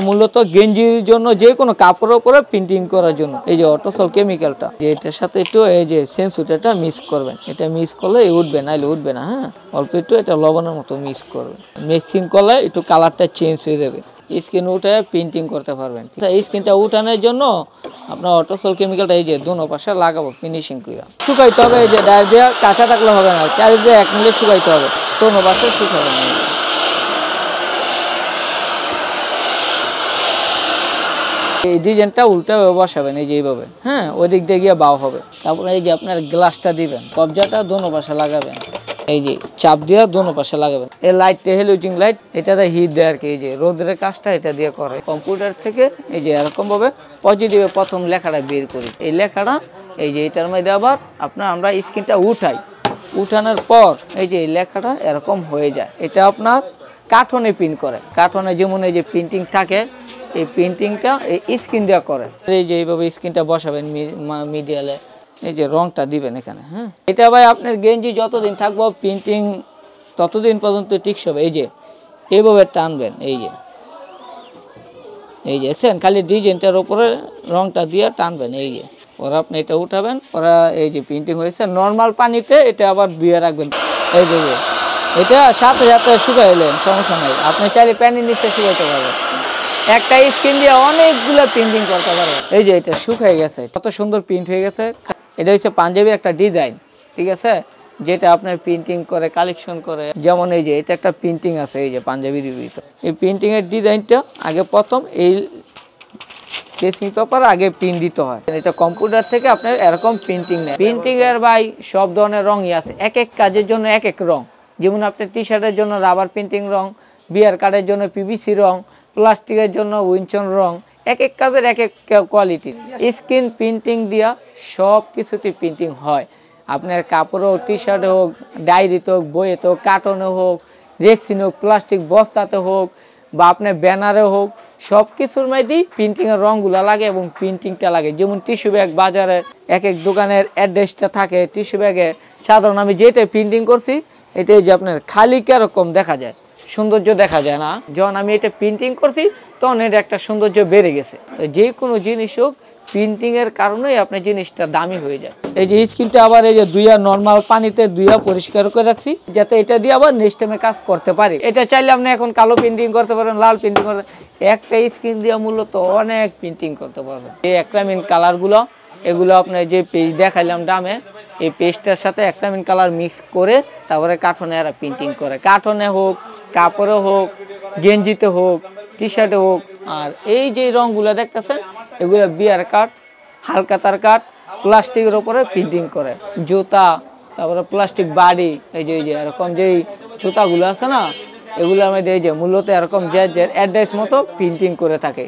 মূলত গেঞ্জির জন্য যে কোনো কাপড়ের উপরে প্রিন্টিং করার জন্য এই যে অটোসল কেমিক্যালটা, এটার সাথে একটু এই যে সেন্সুটাটা মিক্স করবেন। এটা মিক্স করলে উঠবে, নাইলে উঠবে না। হ্যাঁ, অল্প একটু এটা লবণের মতো মিক্স করবেন। মিক্সিং করলে একটু কালারটা চেঞ্জ হয়ে যাবে, স্কিন উঠে প্রিন্টিং করতে পারবেন। এই স্কিনটা উঠানোর জন্য আপনার অটোসল কেমিক্যালটা এই যে দোনো পাশে লাগাবো ফিনিশিং করে শুকাইতে হবে। এই যে ডাইরেক্ট দিয়ে কাঁচা থাকলে হবে না, চারিদিকে 1 মিনিট শুকাইতে হবে, দোনো পাশে শুকাবে না। এই ডিজাইনটা উল্টা বসাবেন এই যে এইভাবে। হ্যাঁ, ওই দিক দিয়ে গিয়ে বাও হবে। তারপরে এই যে আপনার গ্লাসটা দিবেন, কবজাটা দোনো পাশে লাগাবেন, এই যে চাপ দিয়ে দোনো পাশে লাগাবেন। এই লাইটটা হেলোজিং লাইট, এটাতে হিট দেয় আর কি। এই যে রোদের কাজটা এটা দিয়ে করে। কম্পিউটার থেকে এই যে এরকম ভাবে পজিটিভে প্রথম লেখাটা বের করি। এই লেখাটা এই যে এটার মধ্যে আবার আমরা স্ক্রিনটা উঠাই। উঠানোর পর এই যে এই লেখাটা এরকম হয়ে যায়। এটা আপনার কার্টনে প্রিন্ট করে। কার্টনে যেমন এই যে প্রিন্টিং থাকে, এই প্রিন্টিংটা এই স্ক্রিন দেওয়া করে। এই যে এইভাবে স্ক্রিনটা বসাবেন মিডিয়ালে, এই যে রংটা দিবেন এখানে। হ্যাঁ, এটা ভাই আপনার গেঞ্জি যতদিন থাকবো প্রিন্টিং ততদিন পর্যন্ত টিকসই হবে। এই যে এইভাবে টানবেন, এই যে দেখছেন, খালি ডিজাইনটার উপরে রংটা দিয়ে টানবেন। এই যে ওরা আপনি এটা উঠাবেন, ওরা এই যে প্রিন্টিং হয়েছে। নর্মাল পানিতে এটা আবার ধুয়ে রাখবেন। এই যে এটা সাথে সাথে শুকাইলেন, সমস্যা নাই। আপনি চাইলে প্যানের নিচে শুকাইতে পারবেন। একটা স্ক্রিন দিয়ে অনেকগুলো প্রিন্টিং করতে পারে। এই যে এটা শুকিয়ে গেছে, কত সুন্দর প্রিন্ট হয়ে গেছে। এটা হচ্ছে পাঞ্জাবির একটা ডিজাইন, ঠিক আছে, যেটা আপনার প্রিন্টিং করে কালেকশন করে। যেমন এই যে এটা একটা প্রিন্টিং আছে এই যে পাঞ্জাবির ভিতরে। এই প্রিন্টিং এর ডিজাইনটা আগে প্রথম এই ট্রেসিং পেপার আগে প্রিন্ট দিতে হয়। এটা কম্পিউটার থেকে আপনার এরকম প্রিন্টিং নেয়। প্রিন্টিং এর ভাই সব ধরনের রঙই আছে, এক এক কাজের জন্য এক এক রং। যেমন আপনার টি শার্টের জন্য রাবার প্রিন্টিং রং, বিয়ার কার্ডের জন্য পিভিসি রং, প্লাস্টিকের জন্য উইনচন রং, এক এক কাজের এক এক কোয়ালিটি। স্ক্রিন প্রিন্টিং দিয়া সব কিছুতে প্রিন্টিং হয়। আপনার কাপড় হোক, টি শার্টে হোক, ডায়েরিতে হোক, বইয়েতে হোক, কার্টনে হোক, রেক্সিন হোক, প্লাস্টিক বস্তাতে হোক, বা আপনার ব্যানারে হোক, সব কিছুর মধ্যেই প্রিন্টিংয়ের রঙগুলো লাগে এবং প্রিন্টিংটা লাগে। যেমন টিস্যু ব্যাগ, বাজারে এক এক দোকানের অ্যাড্রেসটা থাকে টিস্যু ব্যাগে। সাধারণ আমি যেটা প্রিন্টিং করছি এটাই যে আপনার খালি কিরকম দেখা যায়, সৌন্দর্য দেখা যায় না। যখন আমি এটা প্রিন্টিং করছি তখন এটা একটা সৌন্দর্য বেড়ে গেছে। যে কোনো জিনিস হোক প্রিন্টিং এর কারণেই আপনার জিনিসটা দামি হয়ে যায়। এই যে স্ক্রিনটা আবার এই যে দুইয়া নর্মাল পানিতে দুইয়া পরিষ্কার করে রাখছি, যাতে এটা দিয়ে আবার নেক্সট টাইমে কাজ করতে পারি। এটা চাইলে আপনি এখন কালো প্রিন্টিং করতে পারেন, লাল প্রিন্টিং করতে, একটা স্ক্রিন দিয়ে মূলত অনেক প্রিন্টিং করতে পারবেন। এই অ্যাক্রিলিক কালারগুলো, এগুলো আপনার যে পেজ দেখাইলাম দামে, এই পেজটার সাথে অ্যাক্রিলিক কালার মিক্স করে তারপরে কার্টনে এরা প্রিন্টিং করে। কার্টনে হোক, কাপড়ে হোক, গেঞ্জিতে হোক, টি শার্টে হোক। আর এই যে রঙগুলো দেখতেছেন এগুলো বিয়ার কাট, হালকাতার কাট, প্লাস্টিকের উপরে প্রিন্টিং করে। জুতা, তারপরে প্লাস্টিক বাড়ি, এই যে এরকম যেই জুতাগুলো আছে না, এগুলোর মধ্যে এই যে মূলত এরকম যে অ্যাড্রেস মতো প্রিন্টিং করে থাকে।